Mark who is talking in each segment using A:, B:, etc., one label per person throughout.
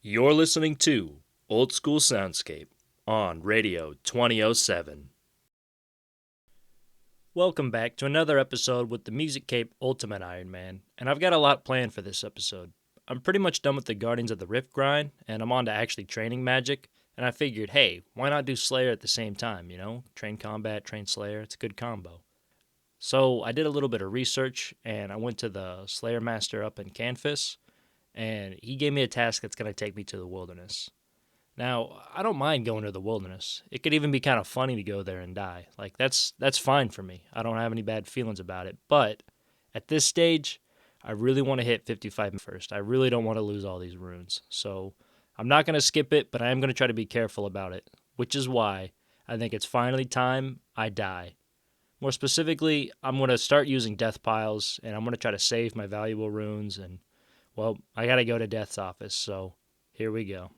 A: You're listening to Old School Soundscape on Radio 2007. Welcome back to another episode with the Music Cape Ultimate Ironman, and I've got a lot planned for this episode. I'm pretty much done with the Guardians of the Rift grind, and I'm on to actually training Magic, and I figured, hey, why not do Slayer at the same time, Train Combat, train Slayer, it's a good combo. So I did a little bit of research, and I went to the Slayer Master up in Canfis, and he gave me a task that's going to take me to the wilderness. Now, I don't mind going to the wilderness. It could even be kind of funny to go there and die. Like that's fine for me. I don't have any bad feelings about it. But at this stage, I really want to hit 55 first. I really don't want to lose all these runes. So, I'm not going to skip it, but I am going to try to be careful about it, which is why I think it's finally time I die. More specifically, I'm going to start using death piles, and I'm going to try to save my valuable runes, and, well, I got to go to Death's office, so here we go.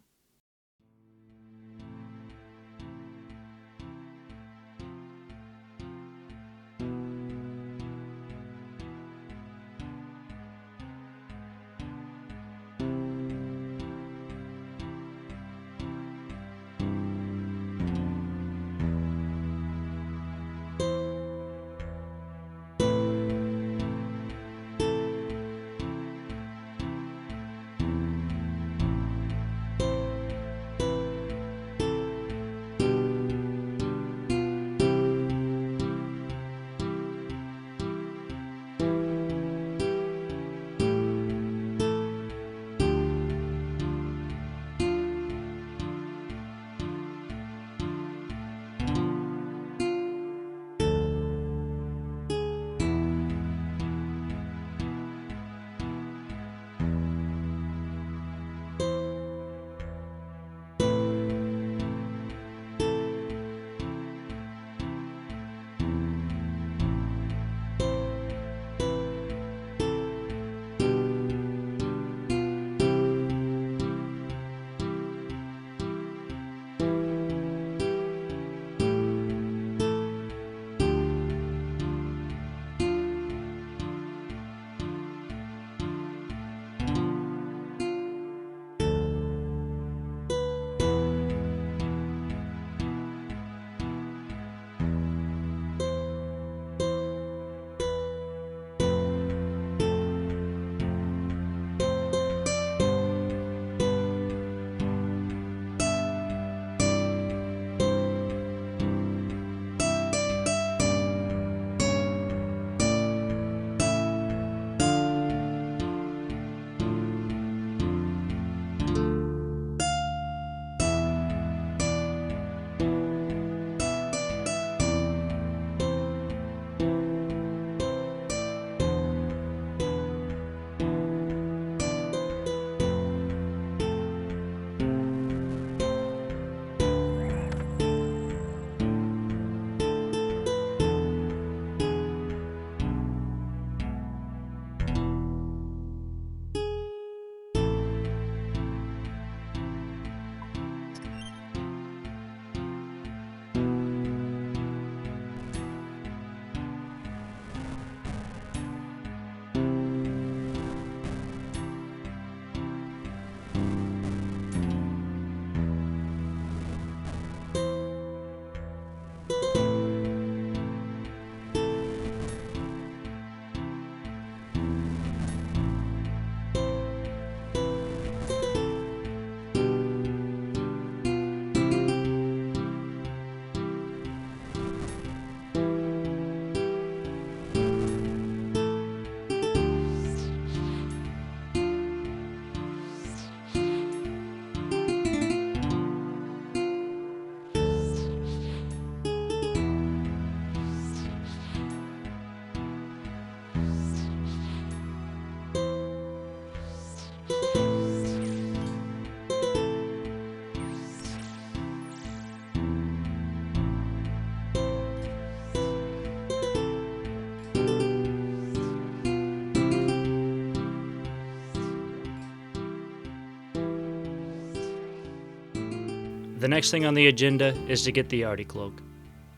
A: The next thing on the agenda is to get the Ardy Cloak.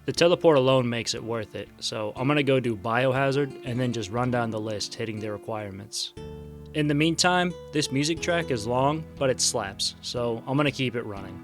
A: The teleport alone makes it worth it, so I'm going to go do Biohazard and then just run down the list hitting the requirements. In the meantime, this music track is long, but it slaps, so I'm gonna keep it running.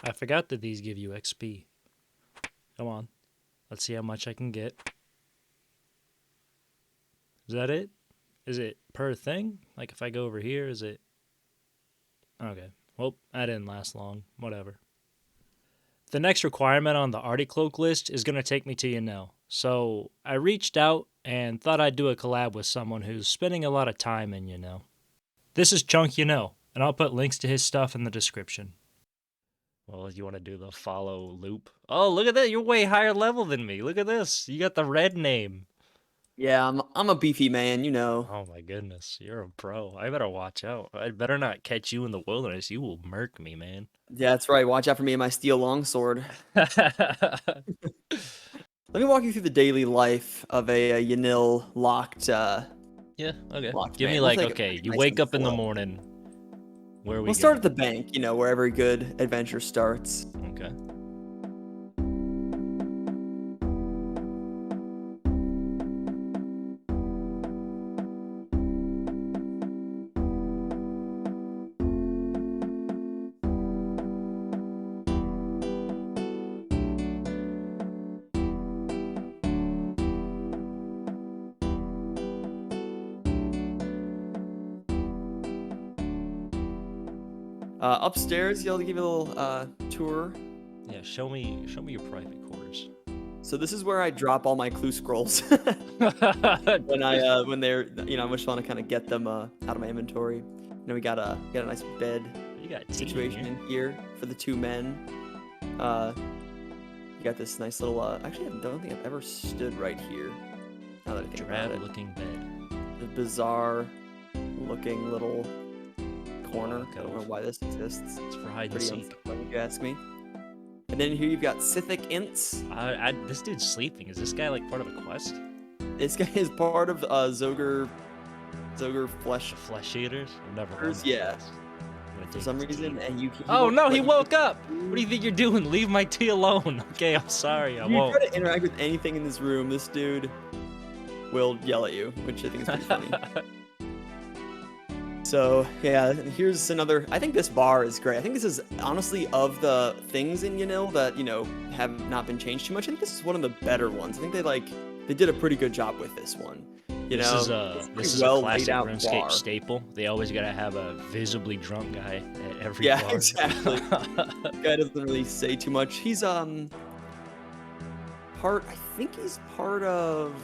A: I forgot that these give you XP. Come on. Let's see how much I can get. Is that it? Is it per thing? Like if I go over here, is it... Okay. Well, that didn't last long. Whatever. The next requirement on the Ardy Cloak list is going to take me to Yanille. So I reached out and thought I'd do a collab with someone who's spending a lot of time in Yanille. This is Chunk Yanille, and I'll put links to his stuff in the description. Well, you want to do the follow loop? Oh, look at that. You're way higher level than me. Look at this. You got the red name.
B: Yeah, I'm a beefy man, you know.
A: Oh my goodness. You're a pro. I better watch out. I better not catch you in the wilderness. You will murk me, man.
B: Yeah, that's right. Watch out for me and my steel longsword. Let me walk you through the daily life of a Yanille locked.
A: Yeah, okay. Give
B: man.
A: me like, okay, you wake up in the morning. Where
B: we'll start at the bank, you know, where every good adventure starts.
A: Okay.
B: Upstairs, you'll give you a little tour.
A: Yeah, show me your private quarters.
B: So this is where I drop all my clue scrolls when they're, you know, I just want to kind of get them out of my inventory. And then we got a nice bed situation in here for the two men. You got this nice little actually I don't think I've ever stood right here. Now that I think about it.
A: Looking bed.
B: The bizarre looking little corner. I don't know why this exists.
A: It's for hide and seek,
B: if you ask me. And then here you've got Scythic Ints.
A: This dude's sleeping. Is this guy like part of a quest?
B: This guy is part of Zogre Flesh.
A: Flesh Eaters? I've never heard of
B: yeah. For some reason, and you.
A: Oh no, he woke up! What do you think you're doing? Leave my tea alone. Okay, I'm sorry, I won't.
B: If you try to interact with anything in this room, this dude will yell at you, which I think is pretty funny. So, yeah, here's another... I think this bar is great. I think this is, honestly, of the things in Yanille that, you know, have not been changed too much, I think this is one of the better ones. I think they did a pretty good job with this one. You know,
A: this is a classic Runescape staple. They always gotta have a visibly drunk guy at every bar.
B: Yeah, exactly. Guy doesn't really say too much. He's, I think he's part of...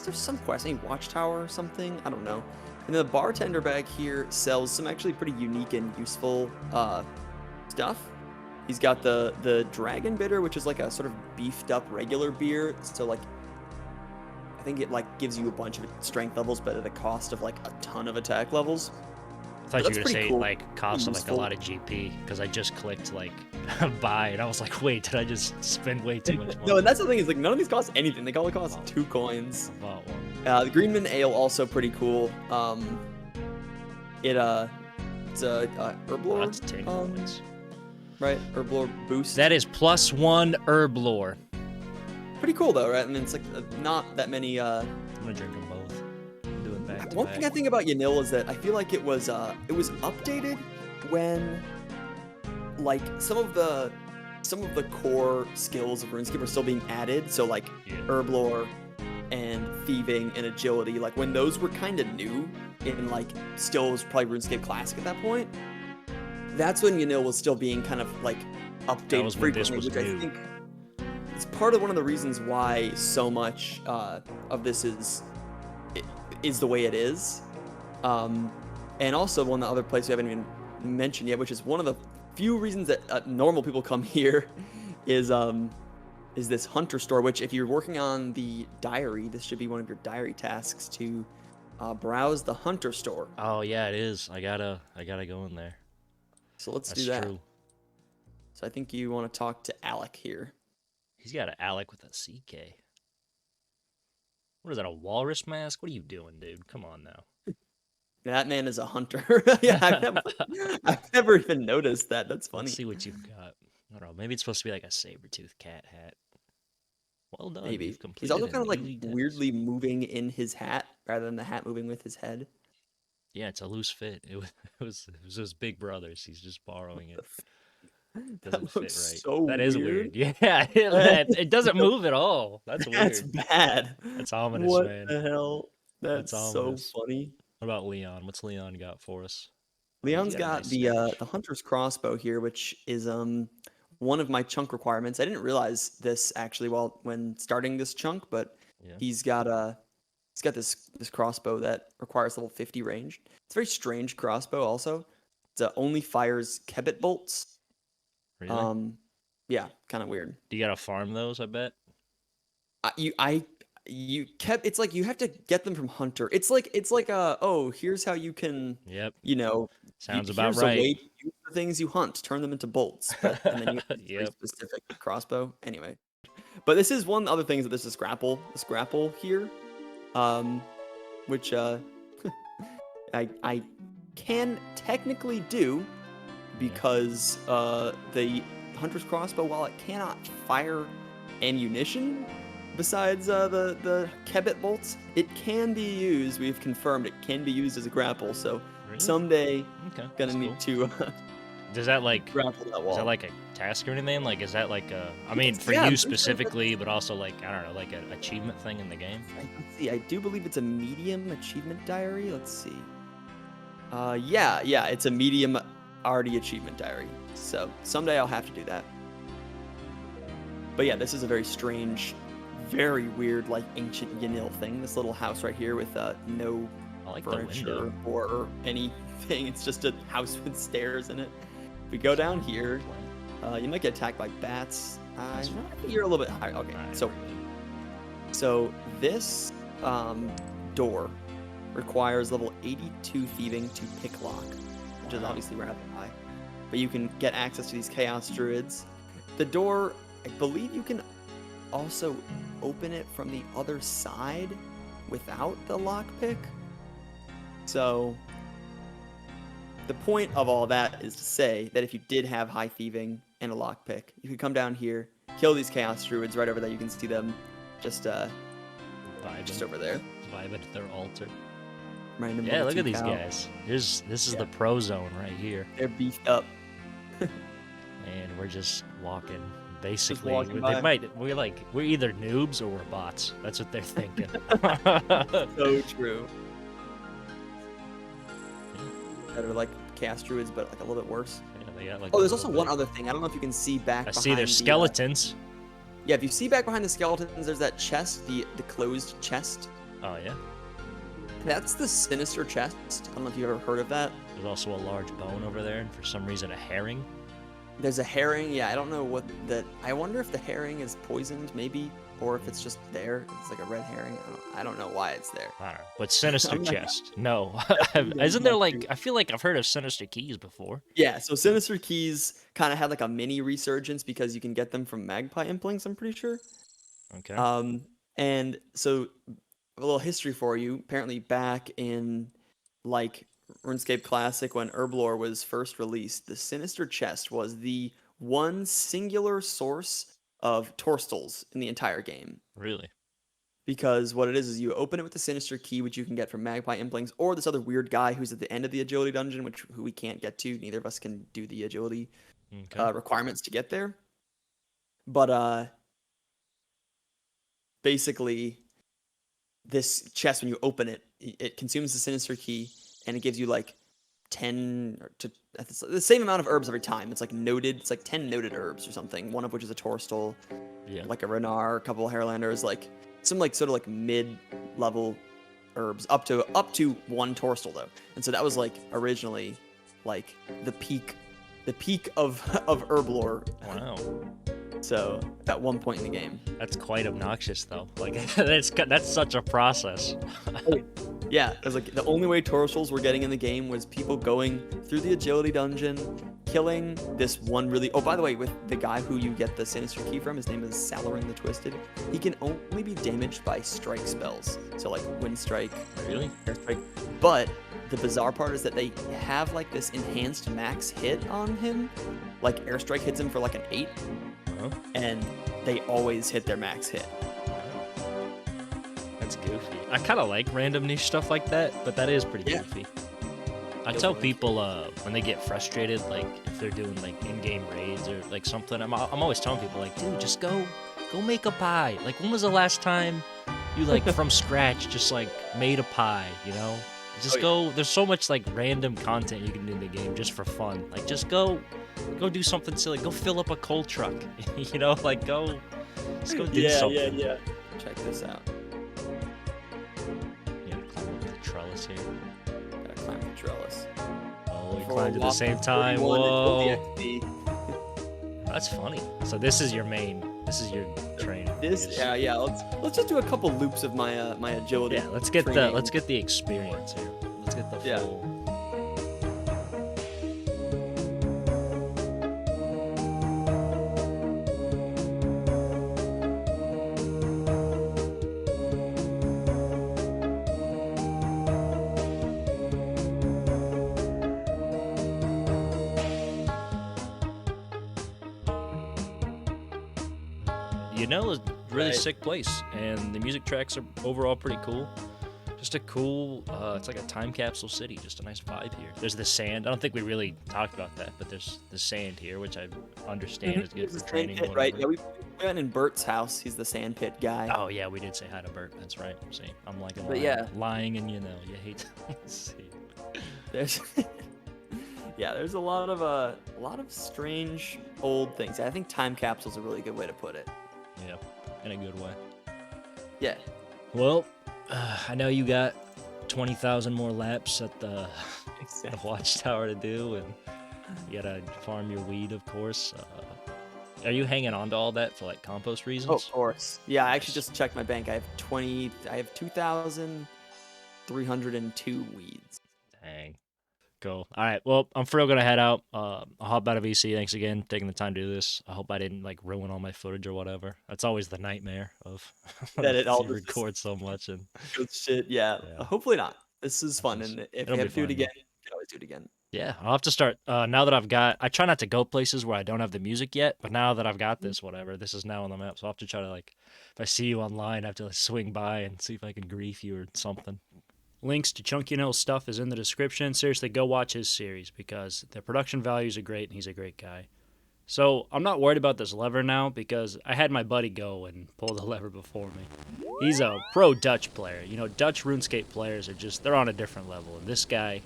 B: there's some quest, any watchtower or something, I don't know. And then the bartender bag here sells some actually pretty unique and useful stuff. He's got the dragon bitter, which is like a sort of beefed up regular beer. So like, I think it like gives you a bunch of strength levels, but at a cost of like a ton of attack levels.
A: I thought you were gonna say
B: cool.
A: like cost of like a lot of GP, because I just clicked like buy and I was like, wait, did I just spend way too much money?
B: No, and that's the thing, is like none of these cost anything. They only cost 2 coins.
A: I bought one.
B: The Greenman Ale also pretty cool. It's a herblore.
A: That's 10 coins.
B: Right, herblore boost.
A: That is +1 herb lore.
B: Pretty cool though, right? I mean, it's like not that many.
A: I'm gonna drink them both. I'm doing back to
B: One
A: back.
B: thing I think about Yanille is that I feel like it was updated when like some of the core skills of RuneScape were still being added. So like herb lore and thieving and agility, like when those were kind of new and like still was probably RuneScape Classic at that point. That's when Yanille was still being kind of like updated frequently, which I think is part of one of the reasons why so much of this is the way it is. And also one of the other places we haven't even mentioned yet, which is one of the few reasons that normal people come here, is this hunter store, which if you're working on the diary, this should be one of your diary tasks to browse the hunter store.
A: Oh yeah, it is. I gotta go in there.
B: So let's
A: That's
B: do that.
A: True.
B: So I think you want to talk to Alec here.
A: He's got an Alec with a CK. What is that, a walrus mask? What are you doing, dude? Come on now.
B: That man is a hunter. Yeah, I've never even noticed that. That's funny.
A: Let's see what you've got. I don't know. Maybe it's supposed to be like a saber-toothed cat hat. Well done.
B: Maybe.
A: You've
B: He's also
A: completed
B: kind of like
A: an elite task.
B: weirdly moving in his hat rather than the hat moving with his head.
A: Yeah, it's a loose fit. It was his big brother's. He's just borrowing it. Doesn't fit right.
B: So
A: that is
B: weird.
A: weird. Yeah, it doesn't move at all. That's weird.
B: That's bad.
A: That's ominous,
B: what
A: man.
B: the hell? That's so
A: ominous.
B: funny.
A: What about Leon? What's Leon got for us?
B: Leon's
A: got
B: got
A: a nice
B: the hunter's crossbow here, which is one of my chunk requirements. I didn't realize this actually when starting this chunk, but
A: Yeah.
B: he's got this crossbow that requires level 50 range. It's a very strange crossbow also. It only fires Kebit bolts.
A: Really?
B: Yeah, kind of weird.
A: Do you gotta farm those? I bet.
B: It's like you have to get them from hunter. It's like here's how you can.
A: Yep.
B: here's
A: Sounds about
B: a way
A: right.
B: to use the things you hunt, turn them into bolts, and then you have a very
A: Yep.
B: specific crossbow. Anyway, but this is one of the other things that this grapple here, which I can technically do because the hunter's crossbow, while it cannot fire ammunition besides the Kebit bolts, it can be used. We've confirmed it can be used as a grapple. So
A: Really?
B: someday,
A: Okay.
B: gonna need to
A: Does that like
B: grapple that wall.
A: is that like a task or anything? Like, is that like a? I mean, for
B: Yeah, I'm
A: you
B: pretty sure
A: specifically, but also like I don't know, like an achievement thing in the game.
B: Let's see. I do believe it's a medium achievement diary. Let's see. Yeah, it's a medium Ardy achievement diary. So someday I'll have to do that. But yeah, this is a very strange, very weird, like ancient Yanille thing. This little house right here with no
A: I like the
B: furniture
A: window.
B: or anything. It's just a house with stairs in it. If we go down here, you might get attacked by bats. You're a little bit higher. Okay,
A: Alright,
B: so this door requires level 82 thieving to pick lock, which is obviously rather high. But you can get access to these chaos druids. The door, I believe you can also open it from the other side without the lockpick. So the point of all that is to say that if you did have high thieving and a lockpick, you could come down here, kill these chaos druids right over there. You can see them just over there.
A: Vibe at their altar.
B: Random
A: Yeah,
B: level
A: look
B: 2
A: at these
B: cow.
A: guys. This is the pro zone right here,
B: They're beefed up.
A: and we're just walking. Basically,
B: walking by.
A: we're either noobs or we're bots. That's what they're thinking.
B: So true. That are like chaos druids, but like a little bit worse.
A: Yeah, they got like
B: Oh,
A: a
B: there's
A: little
B: also one
A: bit-
B: other thing. I don't know if you can see back.
A: I see their
B: behind
A: skeletons.
B: Yeah, if you see back behind the skeletons, there's that chest, the closed chest.
A: Oh, yeah?
B: That's the sinister chest. I don't know if you've ever heard of that.
A: There's also a large bone over there, and for some reason a herring.
B: There's a herring. Yeah, I don't know what that. I wonder if the herring is poisoned, maybe, or if it's just there. It's like a red herring. I don't know why it's there.
A: I don't know. But sinister
B: I'm not-
A: chest. No.
B: I'm
A: Isn't there
B: not
A: like,
B: sure.
A: I feel like I've heard of sinister keys before.
B: Yeah, so Sinister Keys kind of had like a mini resurgence because you can get them from Magpie Implinks, I'm pretty sure.
A: Okay.
B: And so a little history for you. Apparently back in like RuneScape Classic when Herblore was first released, the Sinister Chest was the one singular source of Torstals in the entire game.
A: Really?
B: Because what it is you open it with the Sinister Key, which you can get from Magpie Implings, or this other weird guy who's at the end of the agility dungeon, who we can't get to. Neither of us can do the agility
A: Okay.
B: requirements to get there. But basically, this chest, when you open it, it consumes the Sinister Key, and it gives you like 10 or to the same amount of herbs every time. It's like noted. It's like 10 noted herbs or something. One of which is a Torstal,
A: Yeah.
B: like a Renar, a couple of Hairlanders, like some like sort of like mid-level herbs up to one Torstal though. And so that was like originally like the peak of Herblore.
A: Wow.
B: So at one point in the game.
A: That's quite obnoxious, though. Like, that's such a process.
B: Yeah, it was like the only way Torstals were getting in the game was people going through the agility dungeon, killing this one really. Oh, by the way, with the guy who you get the Sinister Key from, his name is Salarin the Twisted. He can only be damaged by strike spells, so like Wind Strike,
A: Really?
B: Air Strike. But the bizarre part is that they have like this enhanced max hit on him. Like Airstrike hits him for like an 8, and they always hit their max hit.
A: That's goofy. I kind of like random niche stuff like that, but that is pretty goofy. I tell people when they get frustrated, like if they're doing like in-game raids or like something, I'm always telling people like, dude, just go make a pie. Like, when was the last time you like from scratch just like made a pie? You know, just go. There's so much like random content you can do in the game just for fun. Like, just go do something silly. Go fill up a coal truck. You know, like just go do something.
B: Yeah. Check this out.
A: Yeah, climb up the trellis here.
B: Gotta climb the trellis.
A: Oh, we
B: For
A: climbed at the
B: whopping
A: same time.
B: 41
A: Whoa.
B: XP.
A: That's funny. So this is your main. This is your training.
B: Yeah. Let's just do a couple loops of my my agility.
A: Yeah, let's get
B: training.
A: the experience here. Let's get the full.
B: Yeah.
A: Yanille is a really sick place, and the music tracks are overall pretty cool. Just a cool, it's like a time capsule city, just a nice vibe here. There's the sand. I don't think we really talked about that, but there's the sand here, which I understand is good
B: Here's
A: for
B: the
A: training.
B: sand pit, right? Yeah, we went in Bert's house. He's the sand pit guy.
A: Oh yeah, we did say hi to Bert. That's right. See, I'm like lying, and you hate to see.
B: There's there's a lot of strange old things. I think time capsule's a really good way to put it.
A: Yeah, in a good way.
B: Yeah.
A: Well, I know you got 20,000 more laps at the watchtower to do, and you gotta farm your weed, of course. Are you hanging on to all that for like compost reasons?
B: Oh, of course. Yeah, I actually just checked my bank. I have 2,302 weeds.
A: Dang. Cool. All right. Well, I'm for real gonna head out. I'll hop out of VC. Thanks again, taking the time to do this. I hope I didn't like ruin all my footage or whatever. That's always the nightmare of
B: that it all
A: records so much and
B: good shit. Yeah. Hopefully not. This is fun, and if you have to do it again, you can always do it again.
A: Yeah, I'll have to start. Now that I've got, I try not to go places where I don't have the music yet, but now that I've got this, whatever, this is now on the map. So I'll have to try to like, if I see you online, I have to like swing by and see if I can grief you or something. Links to Chunky Yanille's stuff is in the description. Seriously, go watch his series because the production values are great and he's a great guy. So I'm not worried about this lever now because I had my buddy go and pull the lever before me. He's a pro Dutch player. You know, Dutch RuneScape players are just, they're on a different level. And this guy,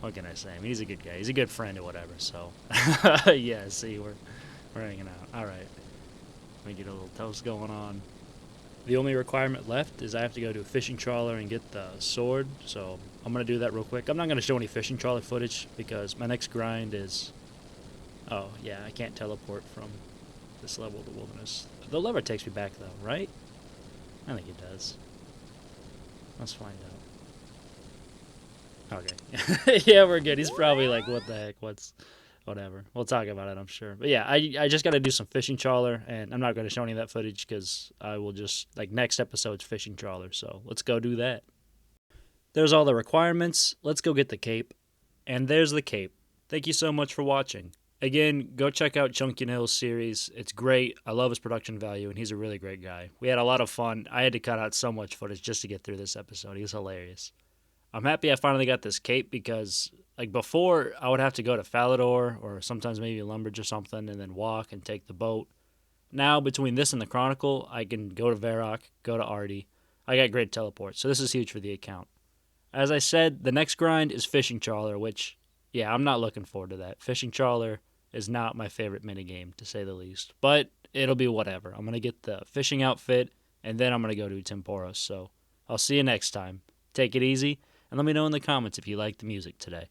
A: what can I say? I mean, he's a good guy. He's a good friend or whatever. So, yeah, see, we're hanging out. All right. We get a little toast going on. The only requirement left is I have to go to a fishing trawler and get the sword, so I'm going to do that real quick. I'm not going to show any fishing trawler footage because my next grind is... Oh, yeah, I can't teleport from this level of the wilderness. The lever takes me back, though, right? I think it does. Let's find out. Okay. Yeah, we're good. He's probably like, what the heck, whatever. We'll talk about it, I'm sure. But yeah, I just got to do some fishing trawler, and I'm not going to show any of that footage because I will just, like, next episode's fishing trawler, so let's go do that. There's all the requirements. Let's go get the cape. And there's the cape. Thank you so much for watching. Again, go check out Yanille's series. It's great. I love his production value, and he's a really great guy. We had a lot of fun. I had to cut out so much footage just to get through this episode. He was hilarious. I'm happy I finally got this cape because, like, before, I would have to go to Falador or sometimes maybe Lumbridge or something and then walk and take the boat. Now, between this and the Chronicle, I can go to Varrock, go to Ardy. I got great teleports, so this is huge for the account. As I said, the next grind is Fishing Trawler, which, yeah, I'm not looking forward to that. Fishing Trawler is not my favorite minigame, to say the least. But it'll be whatever. I'm going to get the fishing outfit, and then I'm going to go to Temporos. So I'll see you next time. Take it easy, and let me know in the comments if you like the music today.